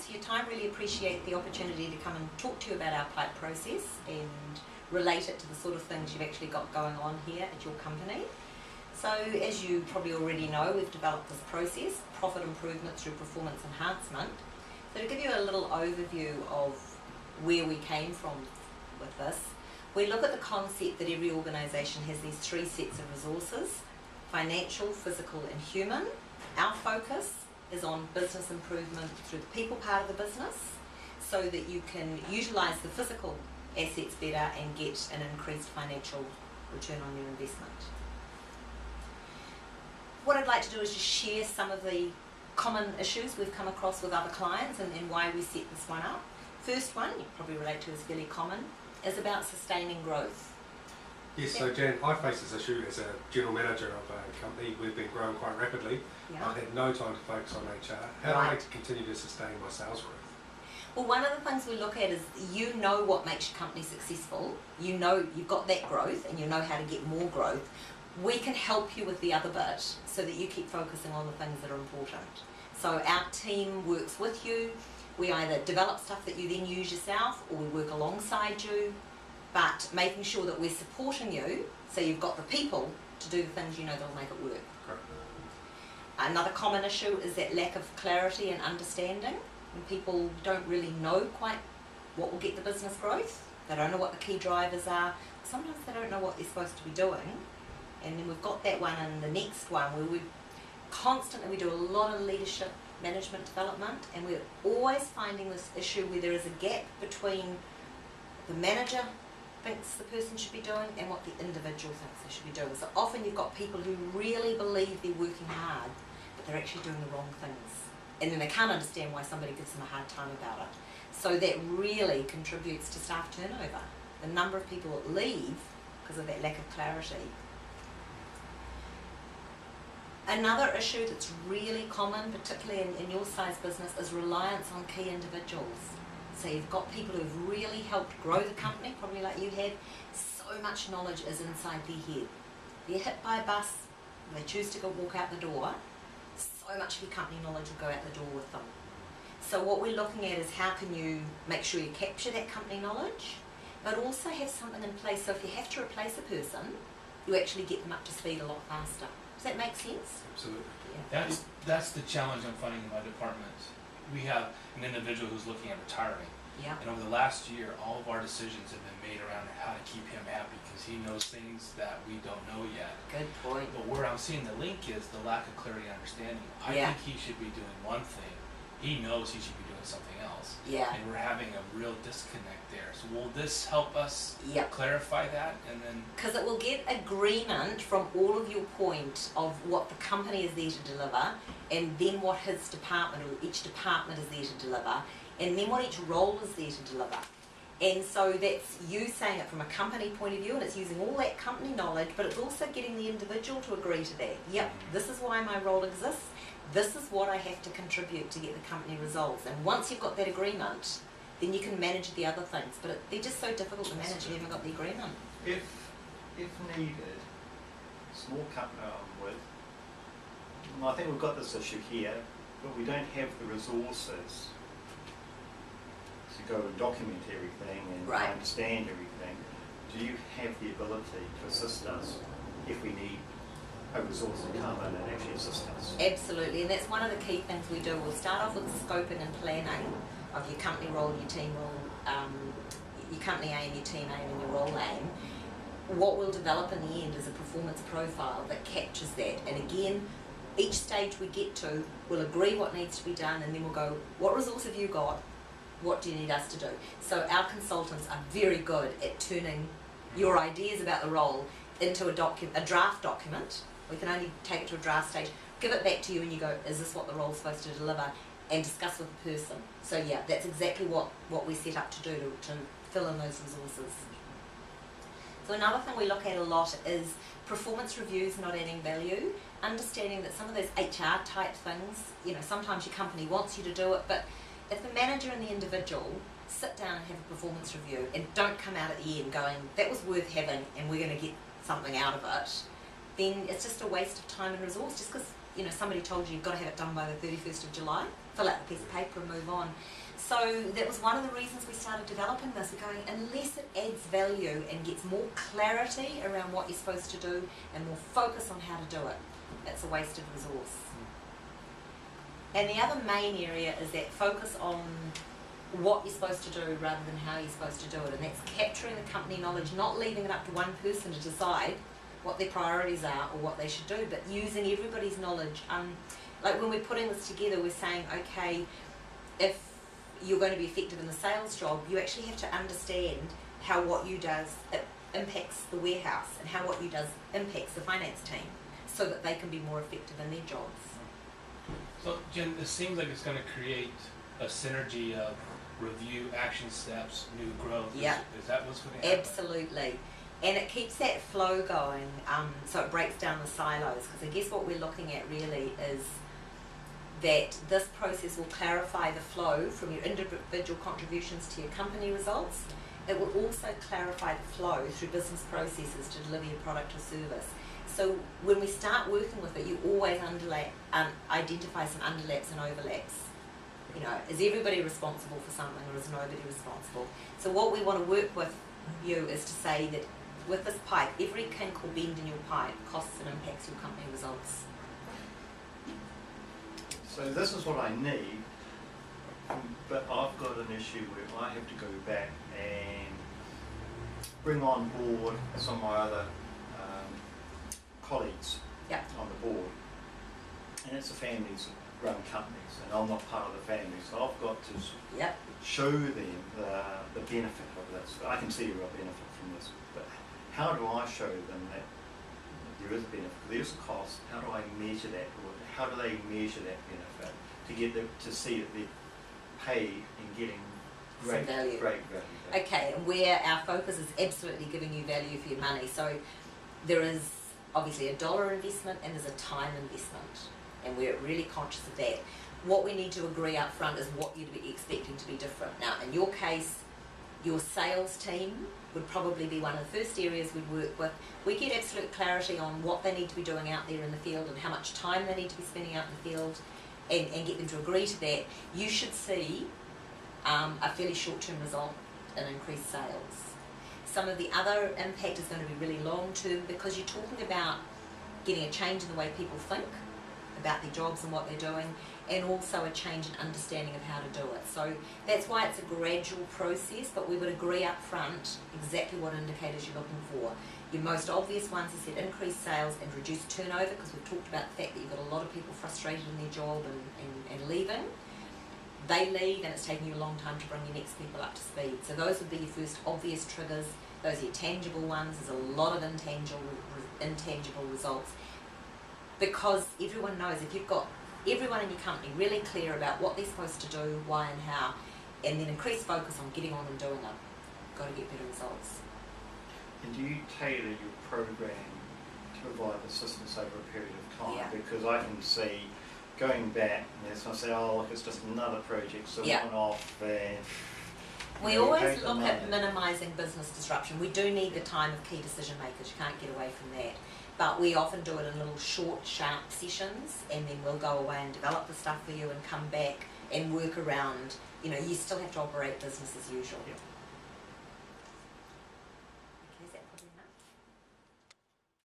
for your time. Really appreciate the opportunity to come and talk to you about our PIPE process and relate it to the sort of things you've actually got going on here at your company. So as you probably already know, we've developed this process, profit improvement through performance enhancement. So to give you a little overview of where we came from with this, we look at the concept that every organisation has these three sets of resources: financial, physical and human. Our focus is on business improvement through the people part of the business, so that you can utilise the physical assets better and get an increased financial return on your investment. What I'd like to do is just share some of the common issues we've come across with other clients and why we set this one up. First one, you probably relate to, is fairly common, is about sustaining growth. Yes, so Jan, I face this issue as a general manager of a company. We've been growing quite rapidly. Yeah. I've had no time to focus on HR. How do I continue to sustain my sales growth? Well, one of the things we look at is, you know what makes your company successful. You know you've got that growth and you know how to get more growth. We can help you with the other bit so that you keep focusing on the things that are important. So our team works with you. We either develop stuff that you then use yourself, or we work alongside you, but making sure that we're supporting you so you've got the people to do the things you know that'll make it work. Correct. Another common issue is that lack of clarity and understanding. When people don't really know quite what will get the business growth, they don't know what the key drivers are, sometimes they don't know what they're supposed to be doing. And then we've got that one and the next one where we do a lot of leadership management development, and we're always finding this issue where there is a gap between the manager thinks the person should be doing and what the individual thinks they should be doing. So often you've got people who really believe they're working hard, but they're actually doing the wrong things. And then they can't understand why somebody gives them a hard time about it. So that really contributes to staff turnover. The number of people that leave because of that lack of clarity. Another issue that's really common, particularly in your size business, is reliance on key individuals. So you've got people who've really helped grow the company, probably like you have. So much knowledge is inside their head. They're hit by a bus, they choose to go walk out the door, so much of your company knowledge will go out the door with them. So what we're looking at is, how can you make sure you capture that company knowledge, but also have something in place so if you have to replace a person, you actually get them up to speed a lot faster. Does that make sense? Absolutely. Yeah. That's the challenge I'm finding in my department. We have an individual who's looking at retiring. Yeah. And over the last year, all of our decisions have been made around how to keep him happy, because he knows things that we don't know yet. Good point. But where I'm seeing the link is the lack of clarity and understanding. I think he should be doing one thing. He knows he should be doing something else. Yeah. And we're having a real disconnect there. So will this help us clarify that? And then, because it will get agreement from all of your point of what the company is there to deliver, and then what his department or each department is there to deliver, and then what each role is there to deliver. And so that's you saying it from a company point of view, and it's using all that company knowledge, but it's also getting the individual to agree to that. Yep, this is why my role exists. This is what I have to contribute to get the company results. And once you've got that agreement, then you can manage the other things. But they're just so difficult to manage if you haven't got the agreement. If needed, small company with, I think we've got this issue here, but we don't have the resources to go and document everything and understand everything. Do you have the ability to assist us if we need a resource to come in and actually assist us? Absolutely, and that's one of the key things we do. We'll start off with the scoping and planning of your company role, your team role, your company aim, your team aim and your role aim. What we'll develop in the end is a performance profile that captures that. And again, each stage we get to, we'll agree what needs to be done, and then we'll go, what resource have you got? What do you need us to do? So our consultants are very good at turning your ideas about the role into a draft document. We can only take it to a draft stage, give it back to you, and you go, is this what the role's supposed to deliver? And discuss with the person. So yeah, that's exactly what we set up to do, to fill in those resources. So another thing we look at a lot is performance reviews not adding value, understanding that some of those HR type things, sometimes your company wants you to do it, but if the manager and the individual sit down and have a performance review and don't come out at the end going, that was worth having and we're going to get something out of it, then it's just a waste of time and resource. Just because somebody told you you've got to have it done by the 31st of July, fill out the piece of paper and move on. So that was one of the reasons we started developing this. We're going, unless it adds value and gets more clarity around what you're supposed to do and more focus on how to do it, it's a wasted resource. And the other main area is that focus on what you're supposed to do rather than how you're supposed to do it, and that's capturing the company knowledge, not leaving it up to one person to decide what their priorities are or what they should do, but using everybody's knowledge. Like when we're putting this together, we're saying, okay, if you're going to be effective in the sales job, you actually have to understand how what you does impacts the warehouse and how what you does impacts the finance team, so that they can be more effective in their jobs. So Jen, it seems like it's going to create a synergy of review, action steps, new growth. Yeah. Is that what's going to happen? Absolutely. And it keeps that flow going, so it breaks down the silos, because I guess what we're looking at really is that this process will clarify the flow from your individual contributions to your company results. It will also clarify the flow through business processes to deliver your product or service. So when we start working with it, you always identify some underlaps and overlaps. Is everybody responsible for something, or is nobody responsible? So what we want to work with you is to say that with this pipe, every kink or bend in your pipe costs and impacts your company results. So this is what I need, but I've got an issue where I have to go back and bring on board some of my other colleagues on the board, and it's a family-run companies, and I'm not part of the family, so I've got to show them the benefit of this. I can see a real benefit from this, but how do I show them that there is a benefit? There's a cost. How do I measure that? Or how do they measure that benefit to get them to see that they're paid and getting great value? Okay, and where our focus is absolutely giving you value for your money. So there is obviously a dollar investment and there's a time investment, and we're really conscious of that. What we need to agree up front is what you'd be expecting to be different. Now, in your case, your sales team would probably be one of the first areas we'd work with. We get absolute clarity on what they need to be doing out there in the field and how much time they need to be spending out in the field, and get them to agree to that. You should see a fairly short-term result in increased sales. Some of the other impact is going to be really long-term, because you're talking about getting a change in the way people think about their jobs and what they're doing, and also a change in understanding of how to do it. So that's why it's a gradual process, but we would agree up front exactly what indicators you're looking for. Your most obvious ones is that increased sales and reduced turnover, because we've talked about the fact that you've got a lot of people frustrated in their job and leaving. They leave and it's taking you a long time to bring your next people up to speed. So those would be your first obvious triggers. Those are your tangible ones. There's a lot of intangible results, because everyone knows if you've got everyone in your company really clear about what they're supposed to do, why and how, and then increased focus on getting on and doing it, you've got to get better results. And do you tailor your program to provide assistance over a period of time? Yeah. Because I can see going back, and so I say, oh look, it's just another project, so one off, and we always look at minimising business disruption. We do need the time of key decision makers, you can't get away from that. But we often do it in little short, sharp sessions, and then we'll go away and develop the stuff for you and come back and work around. You still have to operate business as usual. Yep.